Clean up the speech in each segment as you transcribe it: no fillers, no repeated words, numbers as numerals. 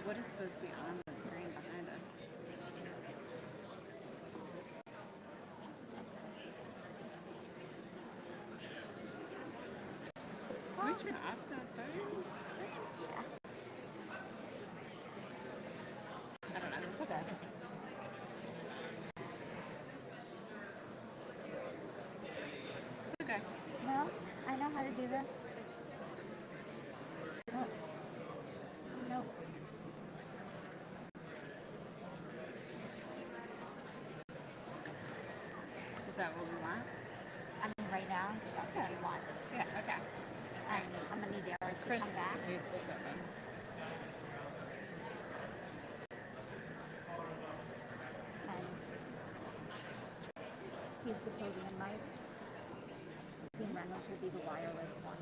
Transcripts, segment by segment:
What is supposed to be on the screen behind us? Can we turn off the phone? I don't know. It's okay. It's okay. No, I know how to do this. No. Nope. Is that what we want? I mean, right now, that's what Yeah. you want. Yeah. Okay. And I'm gonna need Derek to Chris come back. needs the sofa. And he's the podium mic. Dean Reynolds will be the wireless one.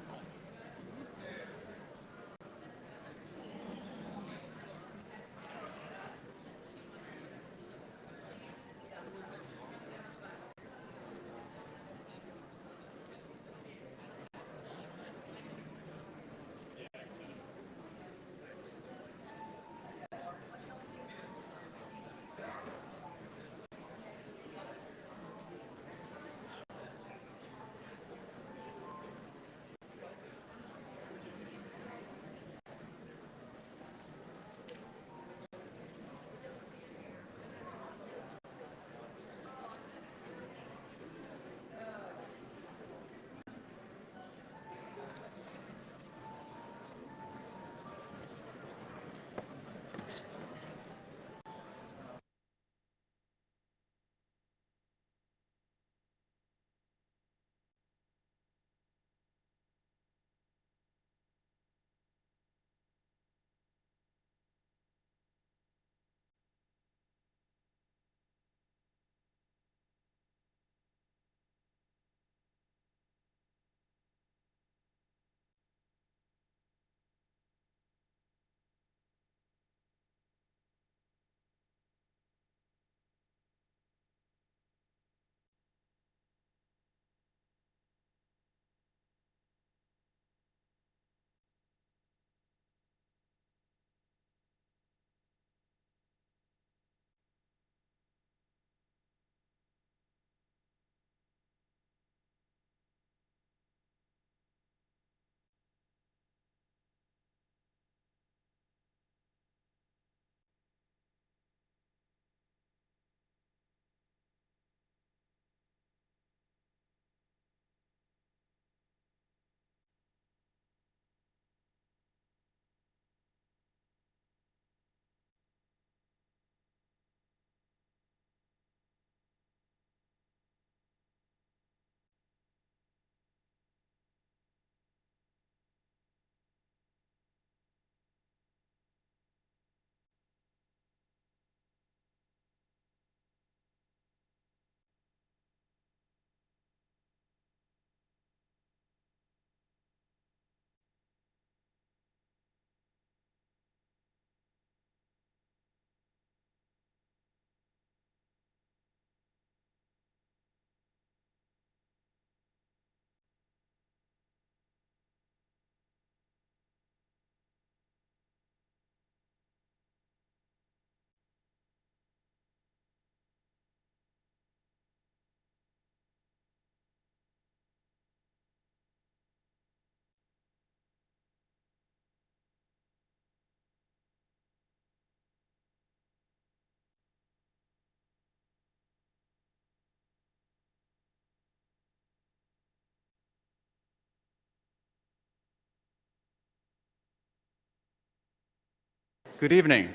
Good evening.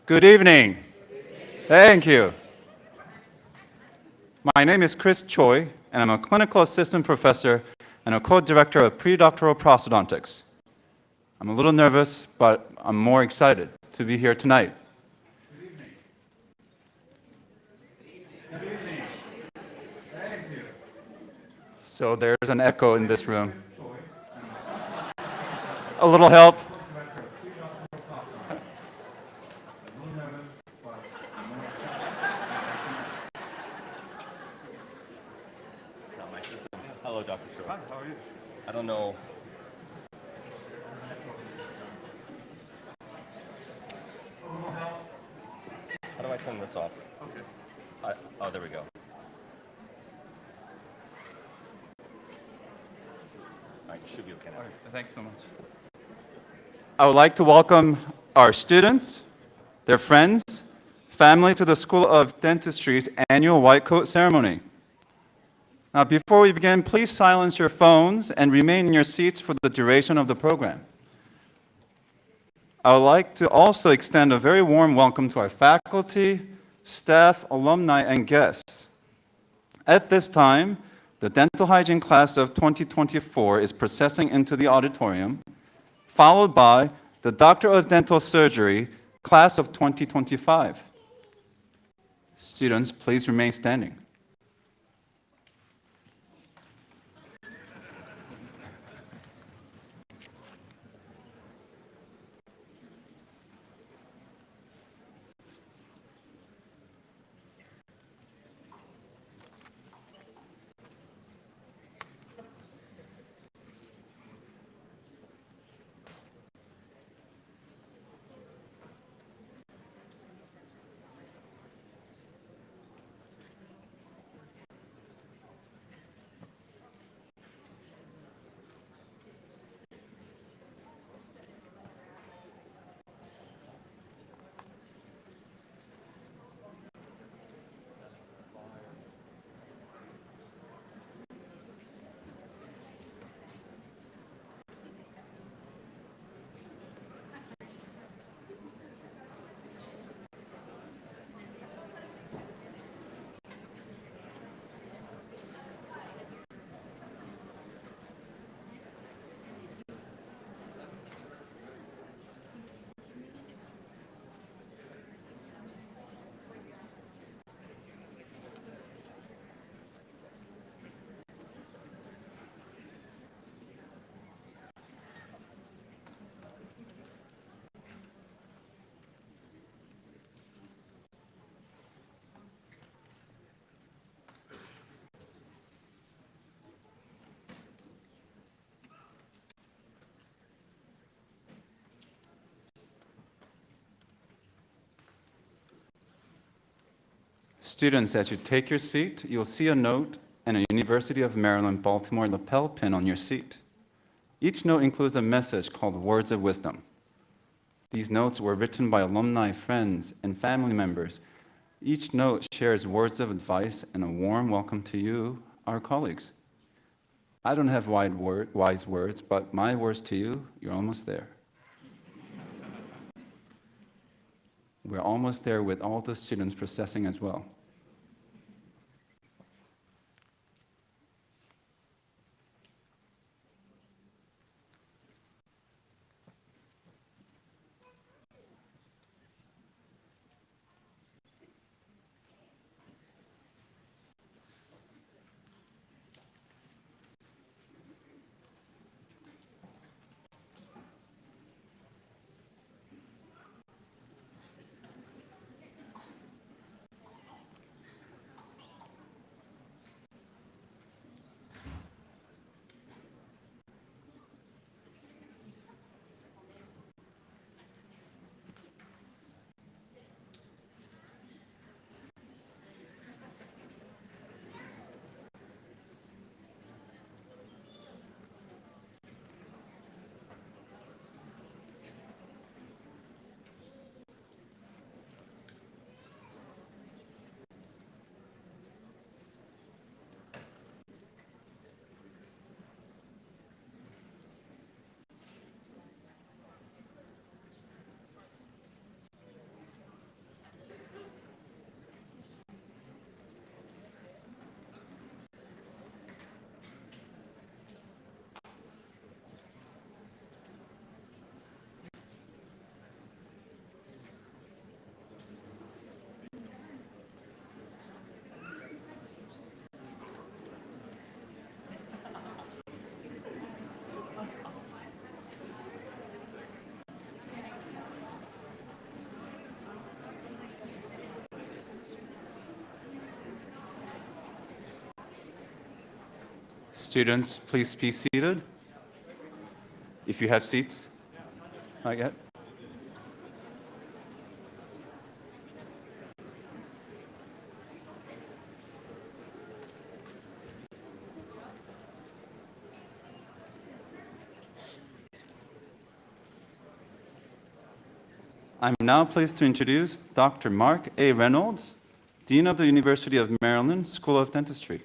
Good evening. Thank you. My name is Chris Choi, and I'm a clinical assistant professor and a co-director of predoctoral prosthodontics. I'm a little nervous, but I'm more excited to be here tonight. Good evening. Thank you. So there's an echo in this room. A little help. It's not my system. Hello, Dr. Shore. Hi, how are you? I don't know. turn this off. Okay. Oh, there we go. All right, you should be okay now. All right, thanks so much. I would like to welcome our students, their friends, family to the School of Dentistry's annual White Coat Ceremony. Now, before we begin, please silence your phones and remain in your seats for the duration of the program. I would like to also extend a very warm welcome to our faculty, staff, alumni, and guests. At this time, the dental hygiene class of 2024 is processing into the auditorium, followed by the Doctor of Dental Surgery class of 2025. Students, please remain standing. Students, as you take your seat, you'll see a note and a University of Maryland, Baltimore lapel pin on your seat. Each note includes a message called Words of Wisdom. These notes were written by alumni, friends, and family members. Each note shares words of advice and a warm welcome to you, our colleagues. I don't have wise words, but my words to you, you're almost there. We're almost there with all the students processing as well. Students, please be seated. If you have seats, not yet. I'm now pleased to introduce Dr. Mark A. Reynolds, Dean of the University of Maryland School of Dentistry.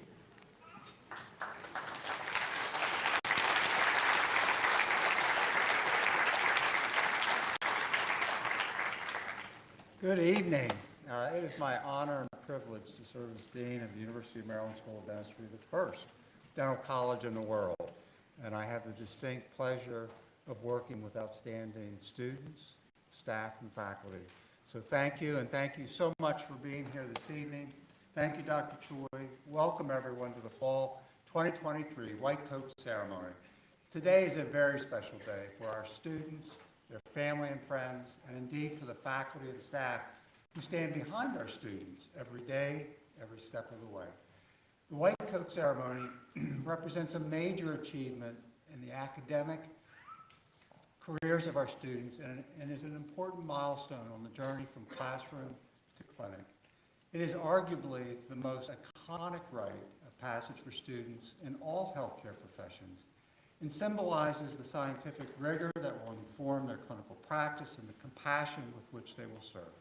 Good evening. It is my honor and privilege to serve as Dean of the University of Maryland School of Dentistry, the first dental college in the world. And I have the distinct pleasure of working with outstanding students, staff, and faculty. So thank you, and thank you so much for being here this evening. Thank you, Dr. Choi. Welcome everyone to the Fall 2023 White Coat Ceremony. Today is a very special day for our students, their family and friends, and indeed for the faculty and staff who stand behind our students every day, every step of the way. The White Coat Ceremony represents a major achievement in the academic careers of our students and is an important milestone on the journey from classroom to clinic. It is arguably the most iconic rite of passage for students in all healthcare professions and symbolizes the scientific rigor that will inform their clinical practice and the compassion with which they will serve.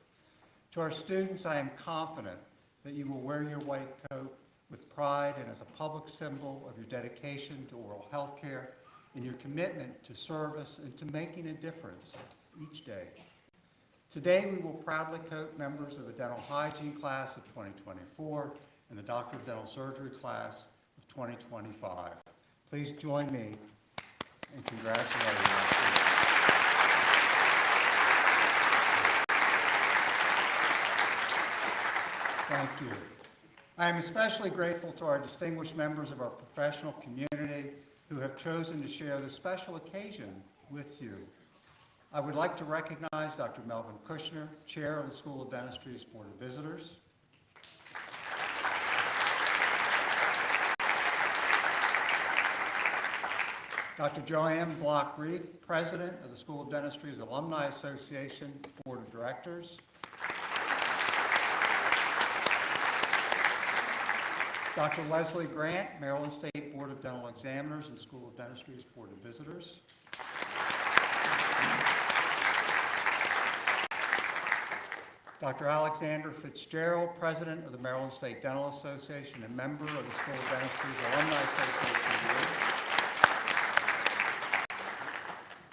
To our students, I am confident that you will wear your white coat with pride and as a public symbol of your dedication to oral health care and your commitment to service and to making a difference each day. Today, we will proudly coat members of the dental hygiene class of 2024 and the Doctor of Dental Surgery class of 2025. Please join me in congratulating our students. Thank you. I am especially grateful to our distinguished members of our professional community who have chosen to share this special occasion with you. I would like to recognize Dr. Melvin Kushner, Chair of the School of Dentistry's Board of Visitors. Dr. Joanne Block-Reef, President of the School of Dentistry's Alumni Association Board of Directors. Dr. Leslie Grant, Maryland State Board of Dental Examiners and School of Dentistry's Board of Visitors. Dr. Alexander Fitzgerald, President of the Maryland State Dental Association and member of the School of Dentistry's Alumni Association Board.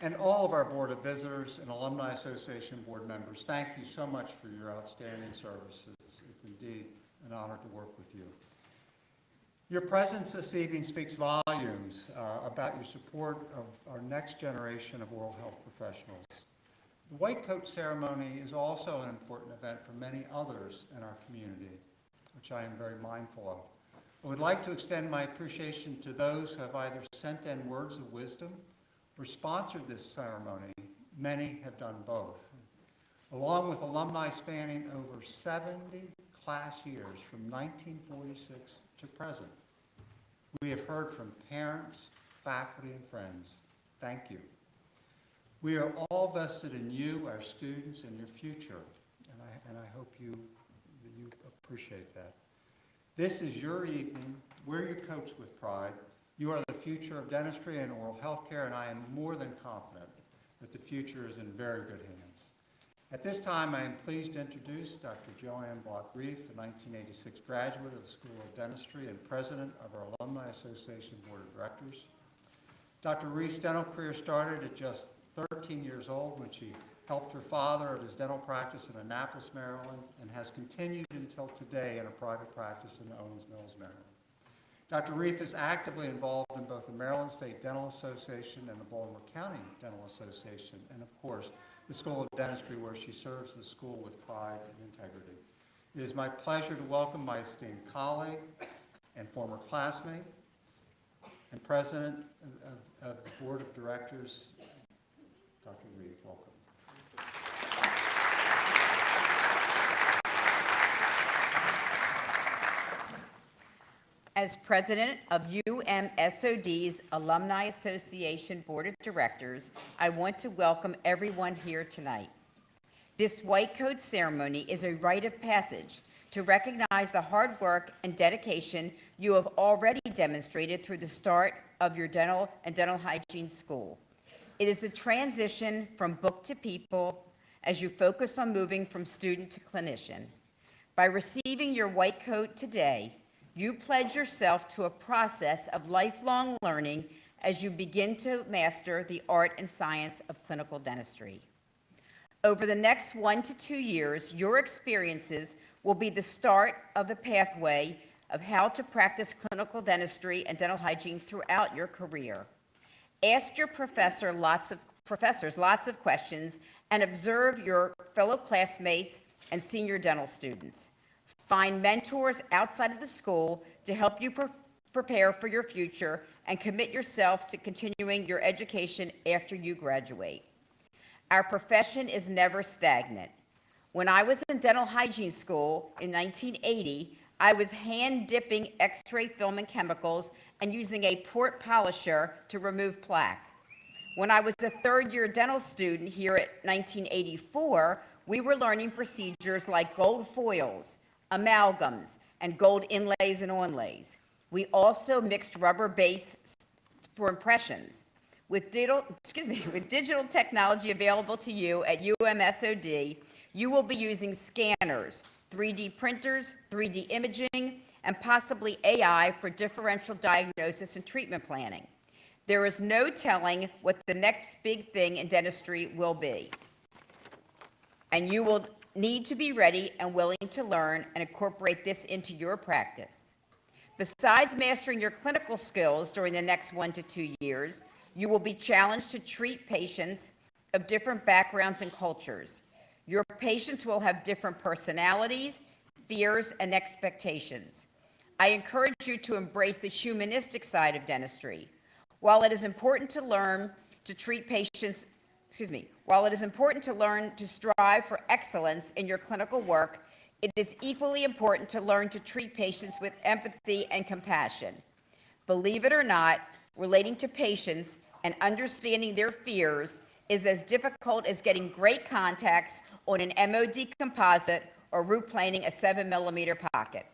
And all of our Board of Visitors and Alumni Association Board members, thank you so much for your outstanding service. It's indeed an honor to work with you. Your presence this evening speaks volumes about your support of our next generation of oral health professionals. The White Coat Ceremony is also an important event for many others in our community, which I am very mindful of. I would like to extend my appreciation to those who have either sent in words of wisdom or sponsored this ceremony. Many have done both. Along with alumni spanning over 70 class years from 1946 to present, we have heard from parents, faculty, and friends. Thank you. We are all vested in you, our students, and your future, and I hope you appreciate that. This is your evening. Wear your coats with pride. You are the future of dentistry and oral health care, and I am more than confident that the future is in very good hands. At this time, I am pleased to introduce Dr. Joanne Block-Reef, a 1986 graduate of the School of Dentistry and president of our Alumni Association Board of Directors. Dr. Reef's dental career started at just 13 years old when she helped her father at his dental practice in Annapolis, Maryland, and has continued until today in a private practice in Owens Mills, Maryland. Dr. Reef is actively involved in both the Maryland State Dental Association and the Baltimore County Dental Association, and of course, the School of Dentistry, where she serves the school with pride and integrity. It is my pleasure to welcome my esteemed colleague and former classmate and president of the Board of Directors, Dr. Reef. Welcome. As president of UMSOD's Alumni Association Board of Directors, I want to welcome everyone here tonight. This White Coat Ceremony is a rite of passage to recognize the hard work and dedication you have already demonstrated through the start of your dental and dental hygiene school. It is the transition from book to people as you focus on moving from student to clinician. By receiving your white coat today, you pledge yourself to a process of lifelong learning as you begin to master the art and science of clinical dentistry. Over the next 1 to 2 years, your experiences will be the start of the pathway of how to practice clinical dentistry and dental hygiene throughout your career. Ask your professors lots of questions and observe your fellow classmates and senior dental students. Find mentors outside of the school to help you prepare for your future and commit yourself to continuing your education after you graduate. Our profession is never stagnant. When I was in dental hygiene school in 1980, I was hand dipping X-ray film and chemicals and using a port polisher to remove plaque. When I was a third-year dental student here at 1984, we were learning procedures like gold foils, amalgams, and gold inlays and onlays. We also mixed rubber base for impressions. With digital technology available to you at UMSOD, you will be using scanners, 3D printers, 3D imaging, and possibly AI for differential diagnosis and treatment planning. There is no telling what the next big thing in dentistry will be. And you will need to be ready and willing to learn and incorporate this into your practice. Besides mastering your clinical skills during the next 1 to 2 years, you will be challenged to treat patients of different backgrounds and cultures. Your patients will have different personalities, fears, and expectations. I encourage you to embrace the humanistic side of dentistry. While it is important to learn to treat patients, while it is important to learn to strive for excellence in your clinical work, it is equally important to learn to treat patients with empathy and compassion. Believe it or not, relating to patients and understanding their fears is as difficult as getting great contacts on an MOD composite or root planing a 7mm pocket.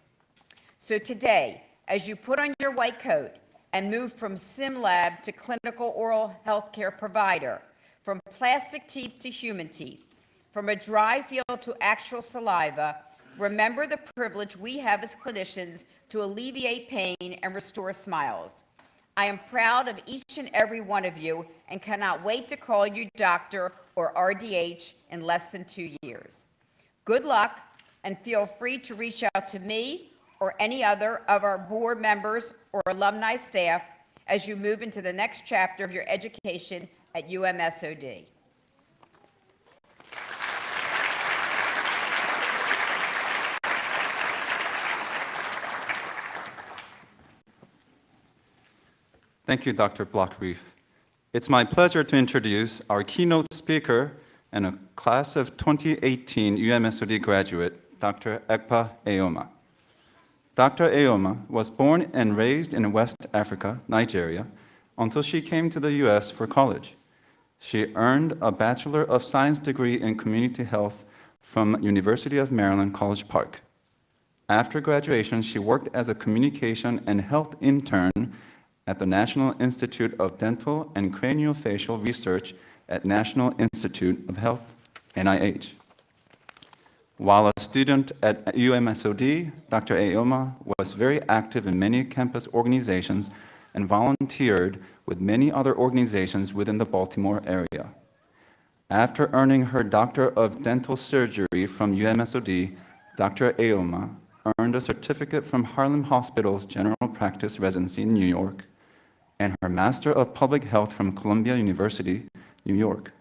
So today, as you put on your white coat and move from sim lab to clinical oral health care provider, from plastic teeth to human teeth, from a dry field to actual saliva, remember the privilege we have as clinicians to alleviate pain and restore smiles. I am proud of each and every one of you and cannot wait to call you doctor or RDH in less than 2 years. Good luck, and feel free to reach out to me or any other of our board members or alumni staff as you move into the next chapter of your education at UMSOD. Thank you, Dr. Blockreef. It's my pleasure to introduce our keynote speaker and a class of 2018 UMSOD graduate, Dr. Ekpa Eoma. Dr. Eoma was born and raised in West Africa, Nigeria, until she came to the US for college. She earned a Bachelor of Science degree in Community Health from University of Maryland, College Park. After graduation, she worked as a communication and health intern at the National Institute of Dental and Craniofacial Research at National Institute of Health, NIH. While a student at UMSOD, Dr. Eoma was very active in many campus organizations and volunteered with many other organizations within the Baltimore area. After earning her Doctor of Dental Surgery from UMSOD, Dr. Eoma earned a certificate from Harlem Hospital's General Practice Residency in New York and her Master of Public Health from Columbia University, New York.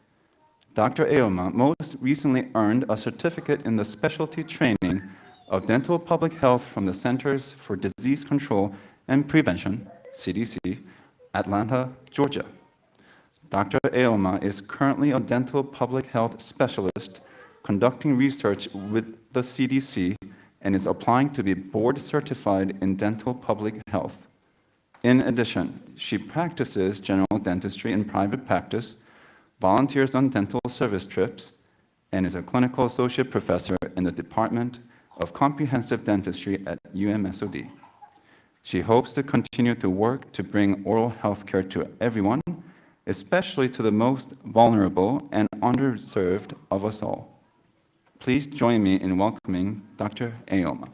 Dr. Eoma most recently earned a certificate in the specialty training of dental public health from the Centers for Disease Control and Prevention, CDC, Atlanta, Georgia. Dr. Eoma is currently a dental public health specialist conducting research with the CDC and is applying to be board certified in dental public health. In addition, she practices general dentistry in private practice, volunteers on dental service trips, and is a clinical associate professor in the Department of Comprehensive Dentistry at UMSOD. She hopes to continue to work to bring oral health care to everyone especially to the most vulnerable and underserved of us all. Please join me in welcoming Dr. Aoma.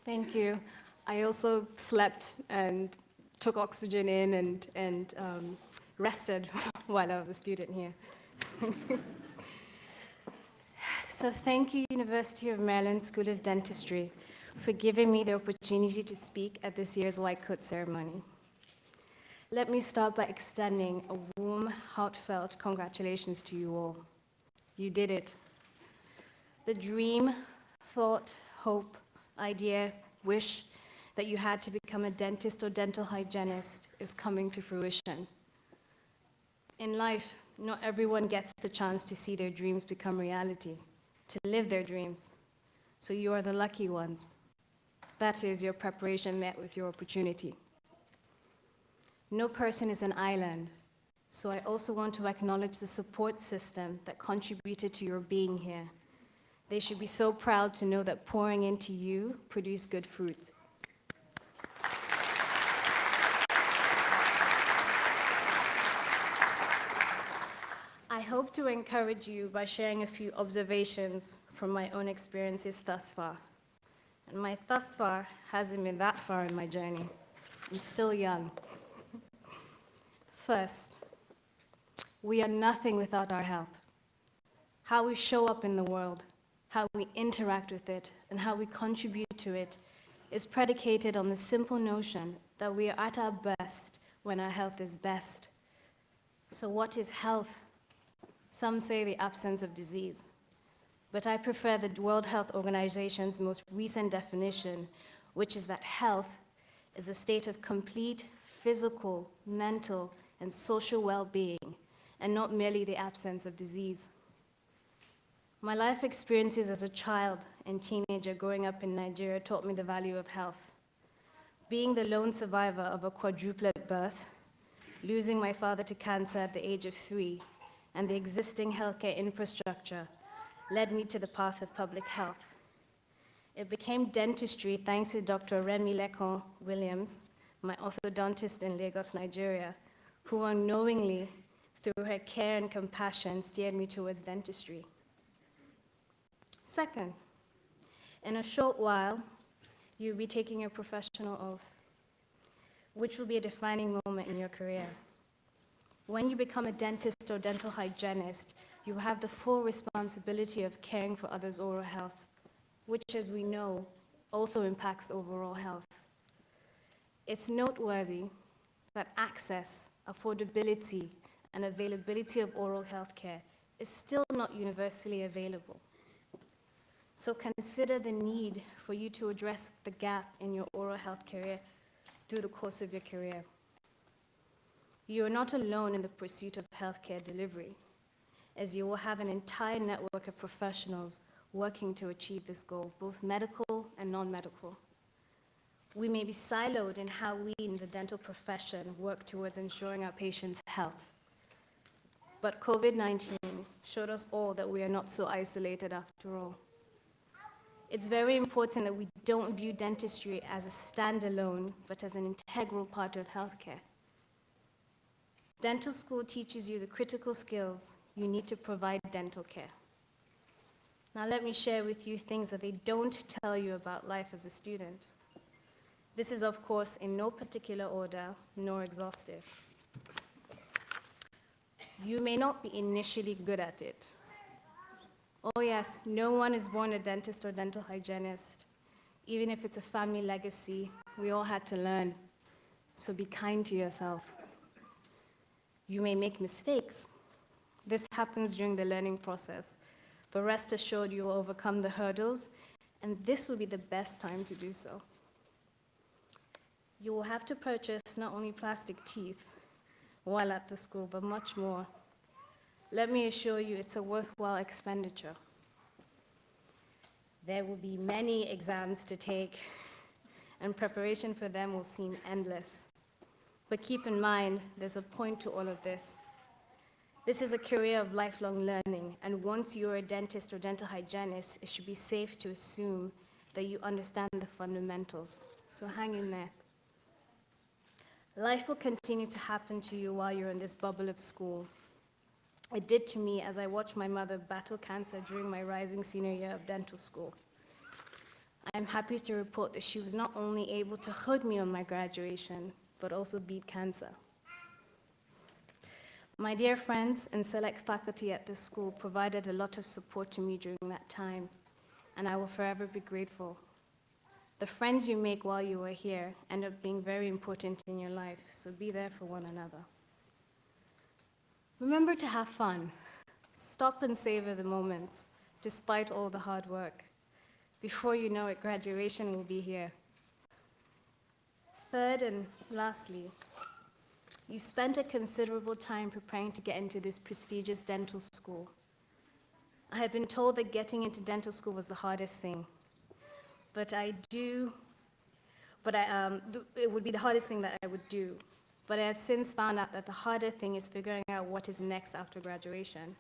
Thank you. I also slept and took oxygen in and rested while I was a student here. So thank you, University of Maryland School of Dentistry, for giving me the opportunity to speak at this year's White Coat ceremony. Let me start by extending a warm, heartfelt congratulations to you all. You did it. The dream, thought, hope, idea, wish that you had to become a dentist or dental hygienist is coming to fruition. In life, not everyone gets the chance to see their dreams become reality, to live their dreams. So you are the lucky ones. That is, your preparation met with your opportunity. No person is an island, so I also want to acknowledge the support system that contributed to your being here. They should be so proud to know that pouring into you produced good fruit. I hope to encourage you by sharing a few observations from my own experiences thus far. And my thus far hasn't been that far in my journey. I'm still young. First, we are nothing without our health. How we show up in the world, how we interact with it, and how we contribute to it is predicated on the simple notion that we are at our best when our health is best. So what is health? Some say the absence of disease, but I prefer the World Health Organization's most recent definition, which is that health is a state of complete physical, mental, and social well-being, and not merely the absence of disease. My life experiences as a child and teenager growing up in Nigeria taught me the value of health. Being the lone survivor of a quadruplet birth, losing my father to cancer at the age of 3, and the existing healthcare infrastructure led me to the path of public health. It became dentistry thanks to Dr. Remy Lekon Williams, my orthodontist in Lagos, Nigeria, who unknowingly, through her care and compassion, steered me towards dentistry. Second, in a short while, you'll be taking your professional oath, which will be a defining moment in your career. When you become a dentist or dental hygienist, you have the full responsibility of caring for others' oral health, which, as we know, also impacts overall health. It's noteworthy that access, affordability, and availability of oral health care is still not universally available. So consider the need for you to address the gap in your oral health career through the course of your career. You are not alone in the pursuit of healthcare delivery, as you will have an entire network of professionals working to achieve this goal, both medical and non-medical. We may be siloed in how we in the dental profession work towards ensuring our patients' health. But COVID-19 showed us all that we are not so isolated after all. It's very important that we don't view dentistry as a standalone, but as an integral part of healthcare. Dental school teaches you the critical skills you need to provide dental care. Now let me share with you things that they don't tell you about life as a student. This is, of course, in no particular order, nor exhaustive. You may not be initially good at it. Oh yes, no one is born a dentist or dental hygienist. Even if it's a family legacy, we all had to learn. So be kind to yourself. You may make mistakes. This happens during the learning process, but rest assured you will overcome the hurdles, and this will be the best time to do so. You will have to purchase not only plastic teeth while at the school, but much more. Let me assure you it's a worthwhile expenditure. There will be many exams to take, and preparation for them will seem endless. But keep in mind, there's a point to all of this. This is a career of lifelong learning, and once you're a dentist or dental hygienist, it should be safe to assume that you understand the fundamentals. So hang in there. Life will continue to happen to you while you're in this bubble of school. It did to me as I watched my mother battle cancer during my rising senior year of dental school. I am happy to report that she was not only able to hug me on my graduation, but also beat cancer. My dear friends and select faculty at this school provided a lot of support to me during that time, and I will forever be grateful. The friends you make while you are here end up being very important in your life, so be there for one another. Remember to have fun. Stop and savor the moments, despite all the hard work. Before you know it, graduation will be here. Third and lastly, you spent a considerable time preparing to get into this prestigious dental school. I have been told that getting into dental school was the hardest thing, it would be the hardest thing that I would do. But I have since found out that the harder thing is figuring out what is next after graduation.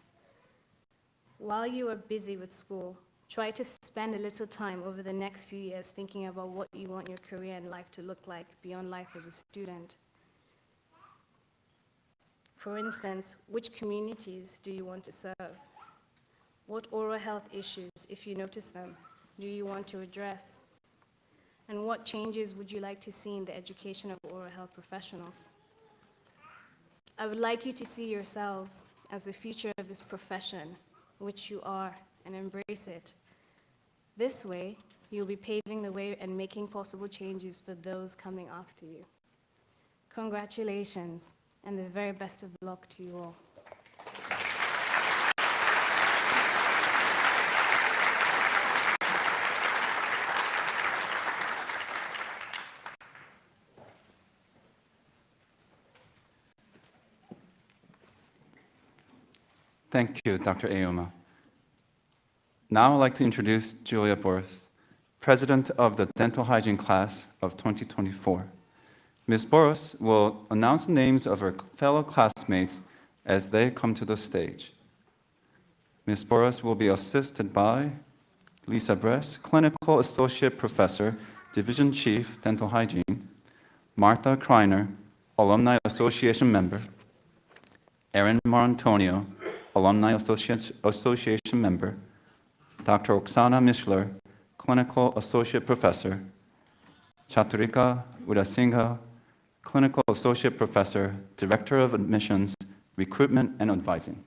While you are busy with school, try to spend a little time over the next few years thinking about what you want your career and life to look like beyond life as a student. For instance, which communities do you want to serve? What oral health issues, if you notice them, do you want to address? And what changes would you like to see in the education of oral health professionals? I would like you to see yourselves as the future of this profession, which you are, and embrace it. This way, you'll be paving the way and making possible changes for those coming after you. Congratulations, and the very best of luck to you all. Thank you, Dr. Aoma. Now I'd like to introduce Julia Boris, President of the Dental Hygiene Class of 2024. Ms. Boris will announce the names of her fellow classmates as they come to the stage. Ms. Boris will be assisted by Lisa Bress, Clinical Associate Professor, Division Chief, Dental Hygiene, Martha Kreiner, Alumni Association Member, Erin Marantonio, Alumni Association Member, Dr. Oksana Mishler, Clinical Associate Professor, Chaturika Udasingha, Clinical Associate Professor, Director of Admissions, Recruitment and Advising.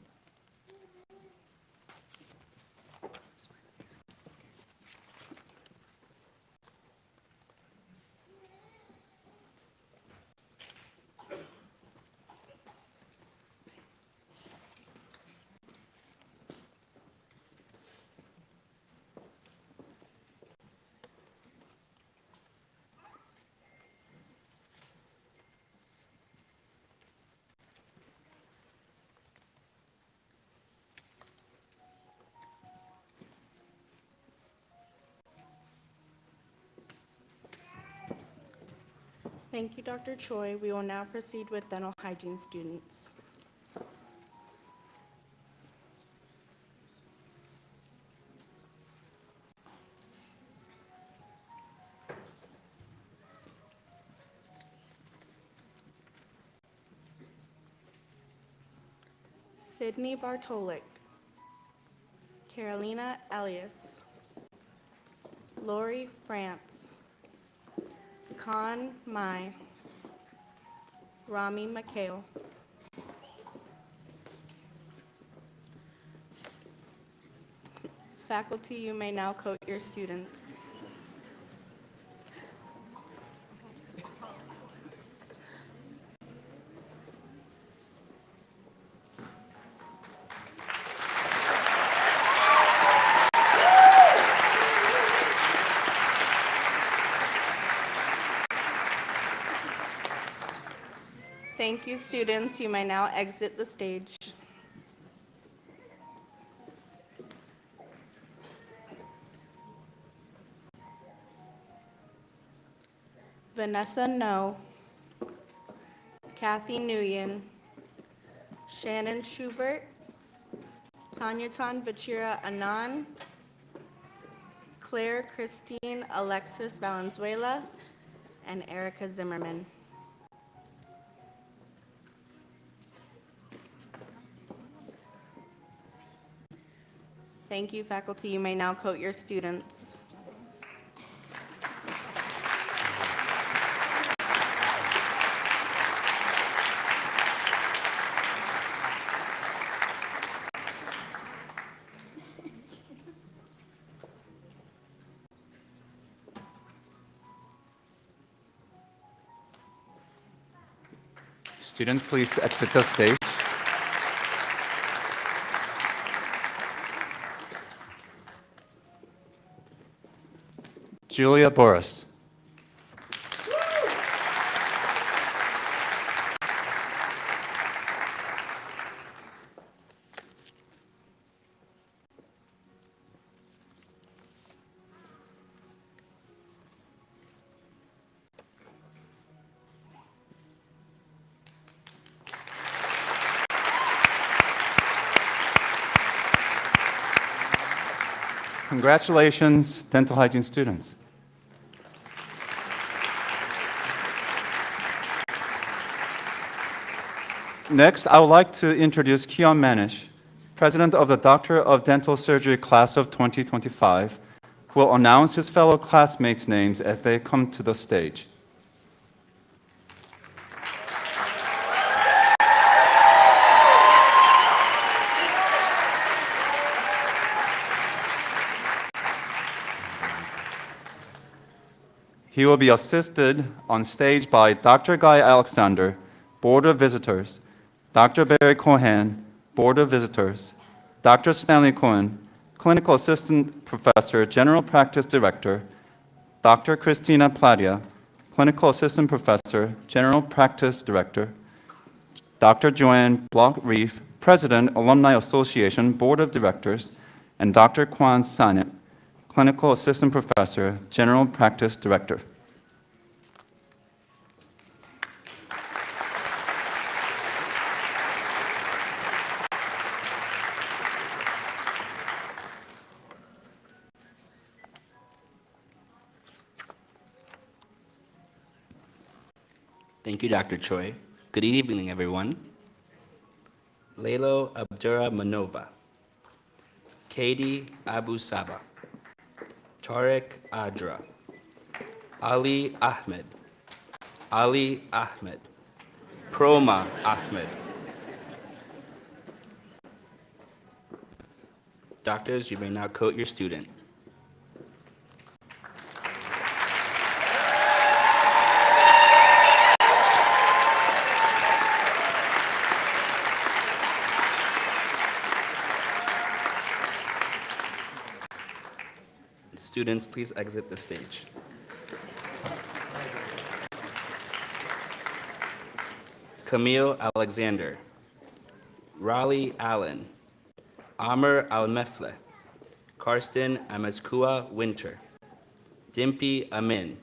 Thank you, Dr. Choi. We will now proceed with dental hygiene students. Sydney Bartolik, Carolina Elias, Lori France, Khan Mai, Rami McHale, faculty, you may now coat your students. Thank you, students. You may now exit the stage. Vanessa No, Kathy Nguyen, Shannon Schubert, Tanyatan Bachira Anand, Claire Christine Alexis Valenzuela, and Erica Zimmerman. Thank you, faculty. You may now coat your students. Students, please exit the stage. Julia Boris. Congratulations, dental hygiene students. Next, I would like to introduce Keon Manish, President of the Doctor of Dental Surgery Class of 2025, who will announce his fellow classmates' names as they come to the stage. He will be assisted on stage by Dr. Guy Alexander, Board of Visitors, Dr. Barry Cohen, Board of Visitors, Dr. Stanley Cohen, Clinical Assistant Professor, General Practice Director, Dr. Christina Platia, Clinical Assistant Professor, General Practice Director, Dr. Joanne Block-Reef, President, Alumni Association, Board of Directors, and Dr. Kwan Sanet, Clinical Assistant Professor, General Practice Director. Thank you, Dr. Choi. Good evening, everyone. Lalo Abdurra Manova, Katie Abu Saba, Tariq Adra, Ali Ahmed, Proma Ahmed. Doctors, you may now coat your student. Students, please exit the stage. Camille Alexander, Raleigh Allen, Amr Al-Mefle, Karsten Amazkua Winter, Dimpy Amin,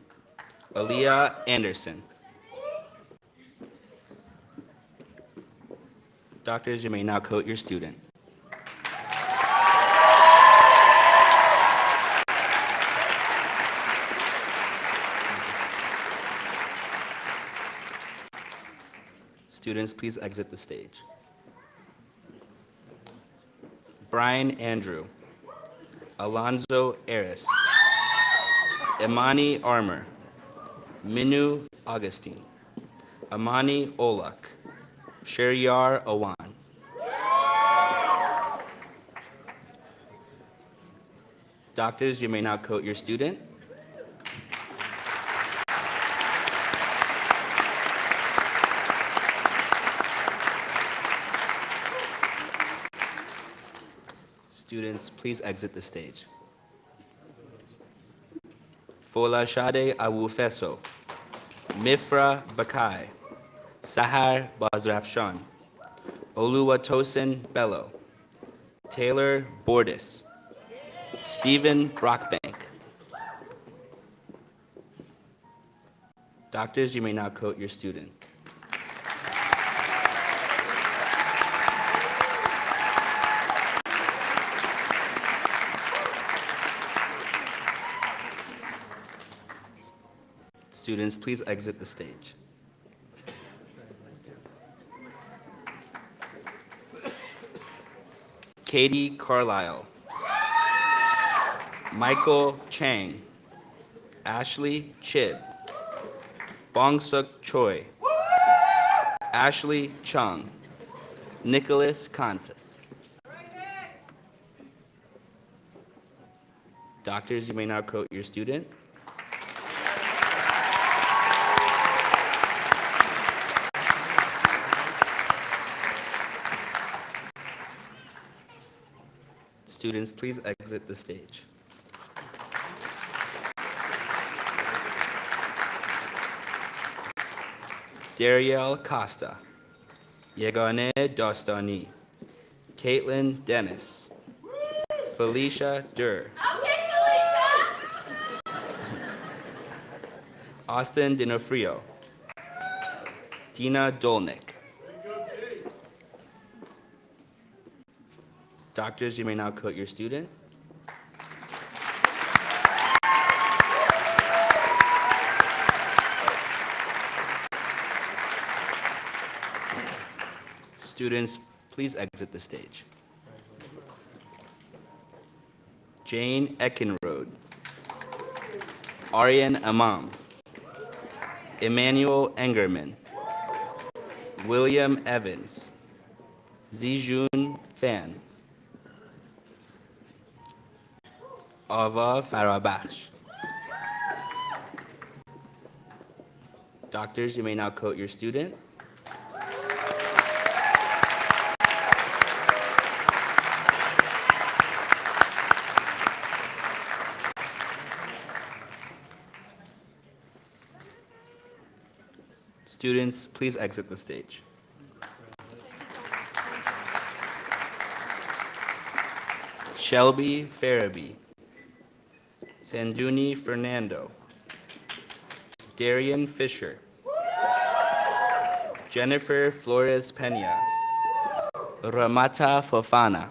Aaliyah Anderson. Doctors, you may now coat your student. Students, please exit the stage. Brian Andrew, Alonzo Aris, Imani Armour, Minu Augustine, Amani Olak, Sheryar Awan. Doctors, you may now coat your student. Students, please exit the stage. Folashade Awufeso, Mifra Bakai, Sahar Bazrafshan, Oluwatosin Bello, Taylor Bordis, Stephen Brockbank. Doctors, you may now coat your student. Students, please exit the stage. Katie Carlisle, Michael Chang, Ashley Chib, Bongsuk Choi, Ashley Chung, Nicholas Kansas. Doctors, you may now quote your student. Students, please exit the stage. Darielle Costa, Yegane Dostani, Caitlin Dennis, Felicia Durr, Austin Dinofrio, Dina Dolnick. Doctors, you may now quote your student. Students, please exit the stage. Jane Eckenrode, Aryan Imam, Emmanuel Engerman, William Evans, Zijun Fan, Ava Farabash. Doctors, you may now quote your student. Students, please exit the stage. Shelby Farabee, Sanduni Fernando, Darian Fisher, Jennifer Flores Pena, Ramata Fofana,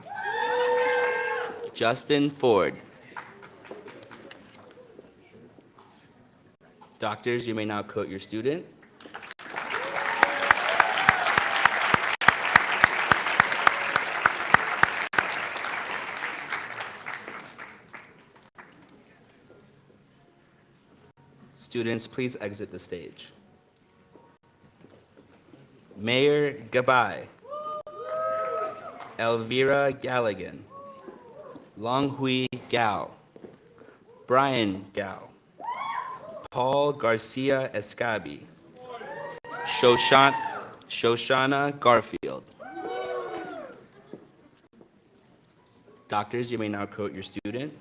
Justin Ford. Doctors, you may now quote your student. Students, please exit the stage. Mayor Gabay, Elvira Galligan, Longhui Gao, Brian Gao, Paul Garcia Escabi, Shoshana Garfield. Doctors, you may now quote your student.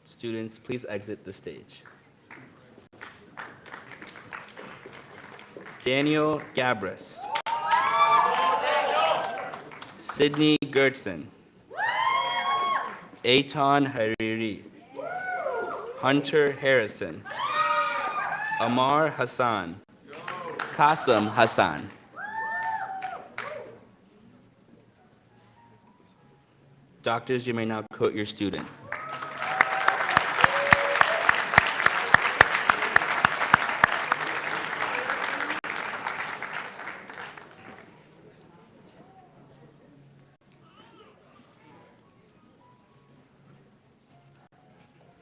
Students, please exit the stage. Daniel Gabris, Sydney Gertson, Eitan Hariri, Hunter Harrison, Amar Hassan, Qasim Hassan. Doctors, you may now quote your student.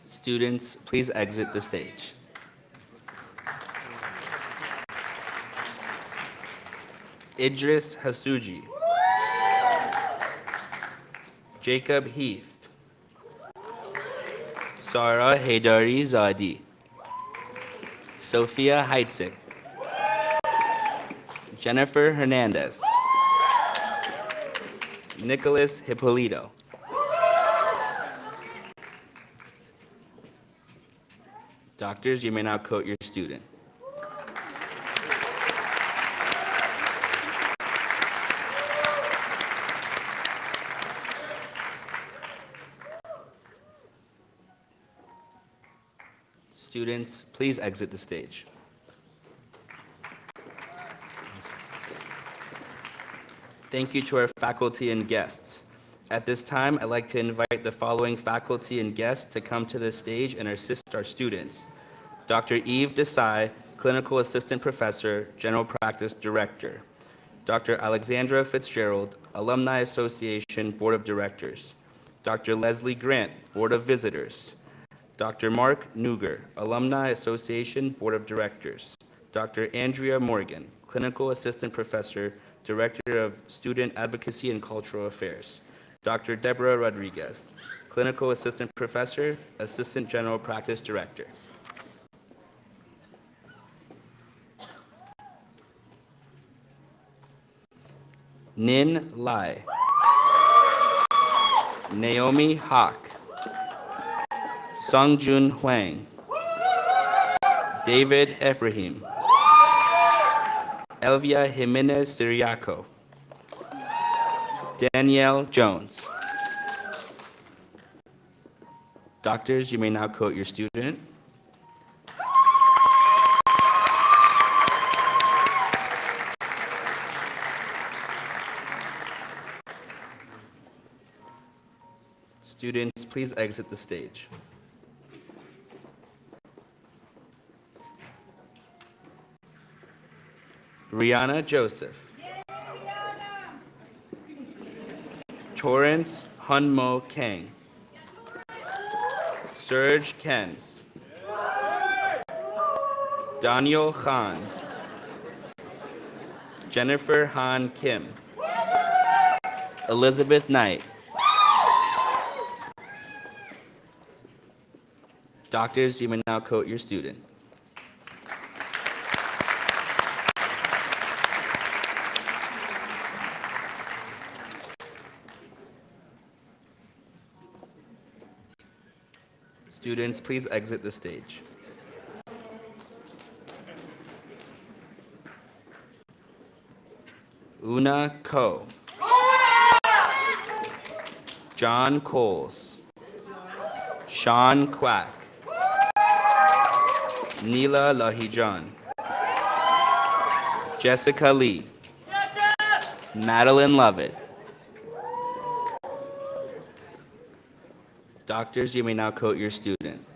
Students, please exit the stage. Idris Hasuji, Jacob Heath, Sara Haydari Zadi, Sophia Heitzik, Jennifer Hernandez, Nicholas Hippolito. Doctors, you may now quote your student. Students, please exit the stage. Thank you to our faculty and guests. At this time, I'd like to invite the following faculty and guests to come to the stage and assist our students. Dr. Eve Desai, Clinical Assistant Professor, General Practice Director. Dr. Alexandra Fitzgerald, Alumni Association Board of Directors. Dr. Leslie Grant, Board of Visitors. Dr. Mark Nuger, Alumni Association Board of Directors. Dr. Andrea Morgan, Clinical Assistant Professor, Director of Student Advocacy and Cultural Affairs. Dr. Deborah Rodriguez, Clinical Assistant Professor, Assistant General Practice Director. Nin Lai. Naomi Hawk. Sungjun Huang. David Ibrahim. Elvia Jimenez Siriaco. Danielle Jones. Doctors, you may now quote your student. Students, please exit the stage. Rihanna Joseph. Torrance Hunmo Kang. Serge Kens. Daniel Khan. Jennifer Han Kim. Elizabeth Knight. Doctors, you may now quote your student. Students, please exit the stage. Una Ko. John Coles. Sean Quack. Neela Lahijan. Jessica Lee. Madeline Lovett. Doctors, you may now quote your student.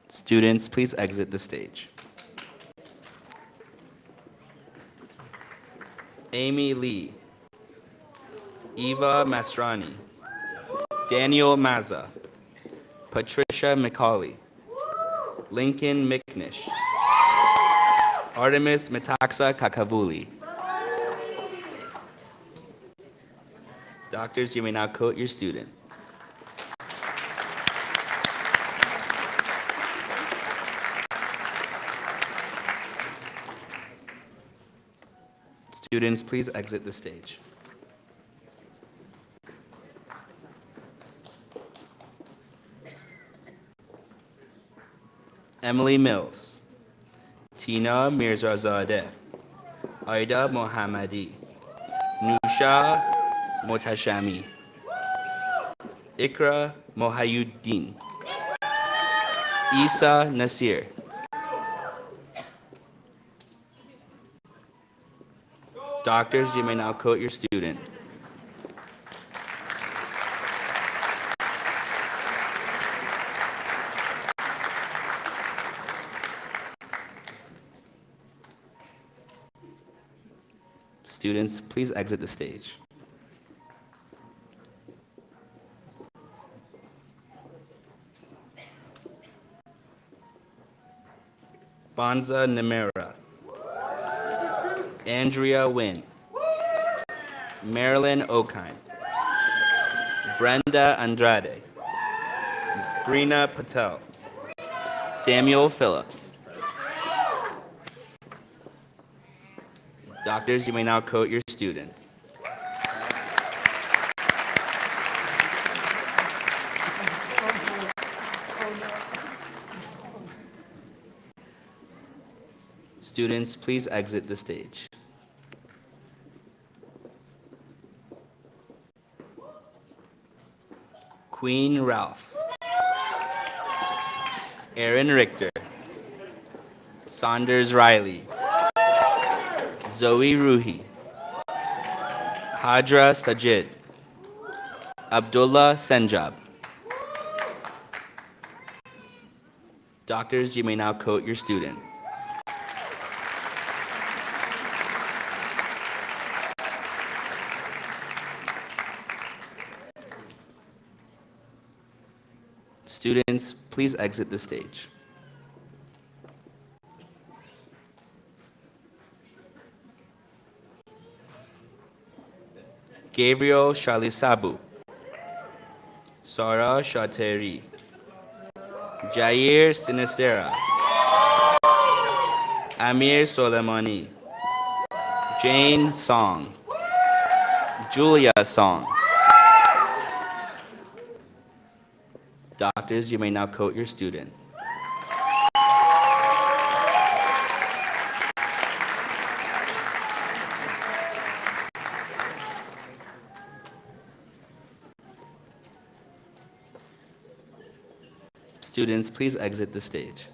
Students, please exit the stage. Amy Lee. Eva Masrani. Daniel Mazza. Patricia McCauley. Lincoln McNish. Artemis Metaxa Kakavuli. Doctors, you may now quote your student. Students, please exit the stage. Emily Mills. Tina Mirzazadeh. Aida Mohammadi. Nusha Motashami. Ikra Mohayuddin. Isa Nasir. Doctors, you may now quote your student. Students, please exit the stage. Bonza Nemera. Andrea Wynn. Marilyn Okine. Brenda Andrade. Brina Patel. Samuel Phillips. Doctors, you may now quote your student. Students, please exit the stage. Queen Ralph. Aaron Richter, Saunders Riley, Zoe Ruhi, Hadra Sajid, Abdullah Senjab. Doctors, you may now coat your student. Students, please exit the stage. Gabriel Shalisabu, Sara Shateri, Jair Sinistera, Amir Soleimani, Jane Song, Julia Song. Doctors, you may now coat your student. Students, please exit the stage.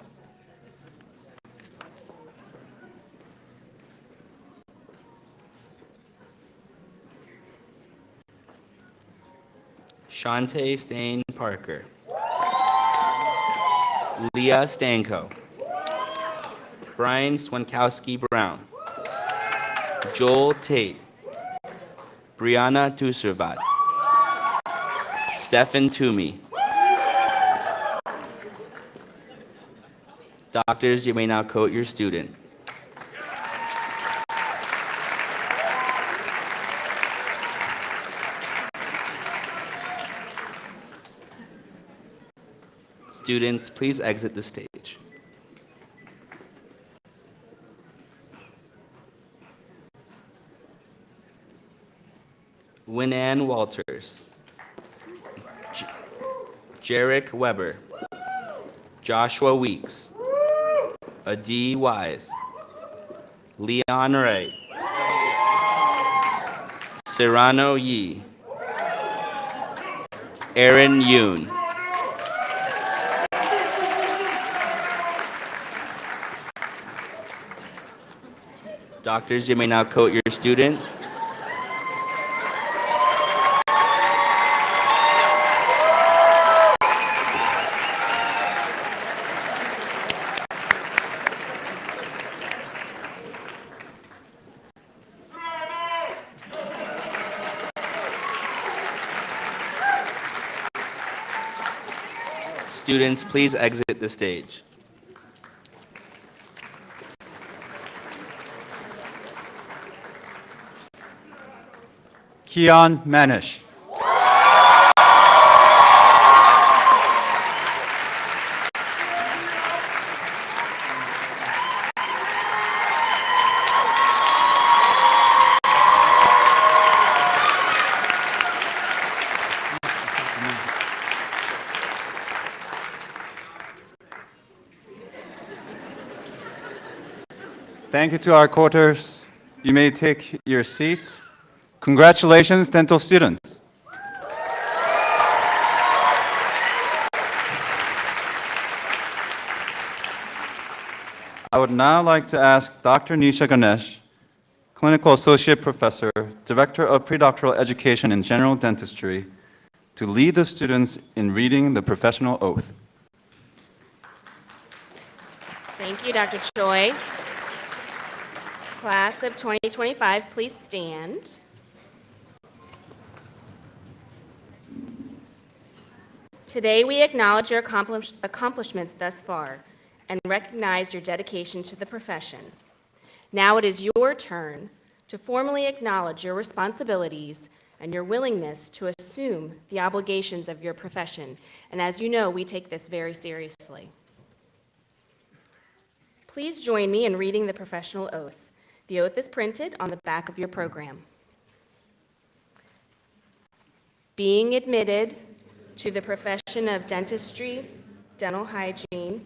Shante Stain Parker, Leah Stanko, Brian Swankowski Brown, Joel Tate, Brianna Tuservat, Stefan Toomey. Doctors, you may now coat your student. Students, please exit the stage. Winan Walters, Jarek Weber, Joshua Weeks, Adi Wise, Leon Wright, Serrano Yi, Aaron Yoon. Doctors, you may now coat your student. Students, please exit the stage. Keon Manish. Thank you to our quoters. You may take your seats. Congratulations, dental students. I would now like to ask Dr. Nisha Ganesh, Clinical Associate Professor, Director of Predoctoral Education in General Dentistry, to lead the students in reading the professional oath. Thank you, Dr. Choi. Class of 2025, please stand. Today, we acknowledge your accomplishments thus far and recognize your dedication to the profession. Now it is your turn to formally acknowledge your responsibilities and your willingness to assume the obligations of your profession. And as you know, we take this very seriously. Please join me in reading the professional oath. The oath is printed on the back of your program. Being admitted to the profession of dentistry, dental hygiene,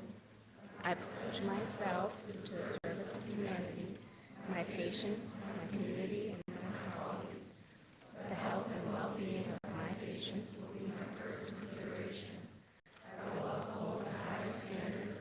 I pledge myself to the service of humanity, my patients, my community, and my colleagues. The health and well-being of my patients will be my first consideration. I will uphold the highest standards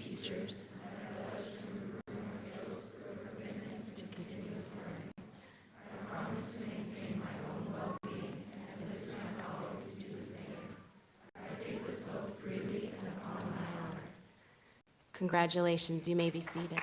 teachers to continue serving. I promise to maintain my own well-being, and this is my colleagues to do the same. I take this oath freely and upon my honor. Congratulations, you may be seated.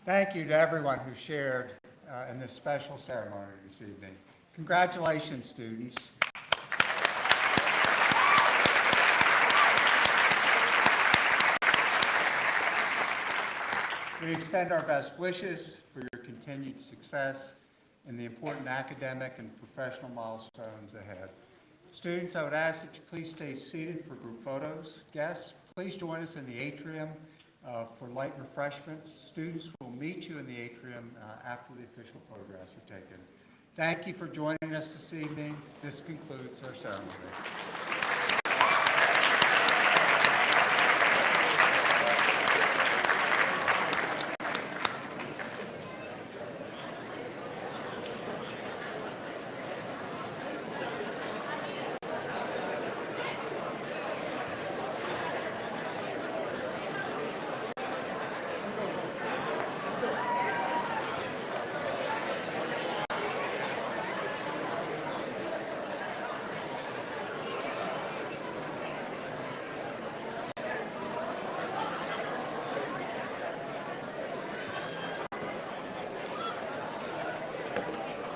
Thank you to everyone who shared in this special ceremony this evening. Congratulations, students. We extend our best wishes for your continued success in the important academic and professional milestones ahead. Students, I would ask that you please stay seated for group photos. Guests, please join us in the atrium for light refreshments. Students will meet you in the atrium after the official photographs are taken. Thank you for joining us this evening. This concludes our ceremony.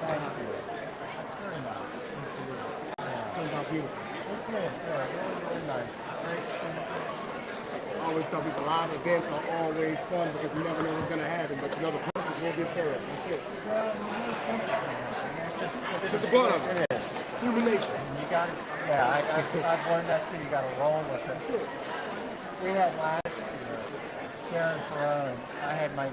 Thank you. Very nice. Turned out beautiful. Okay, really nice. Very simple. I always tell people live events are always fun because you never know what's going to happen, but you know the purpose will be served. That's it. Well, you really think it's It's just a part of it it. is. Human nature. You got to, yeah, I've learned that too. You got to roll with it. That's it. We had last year, Karen Ferrone, I had my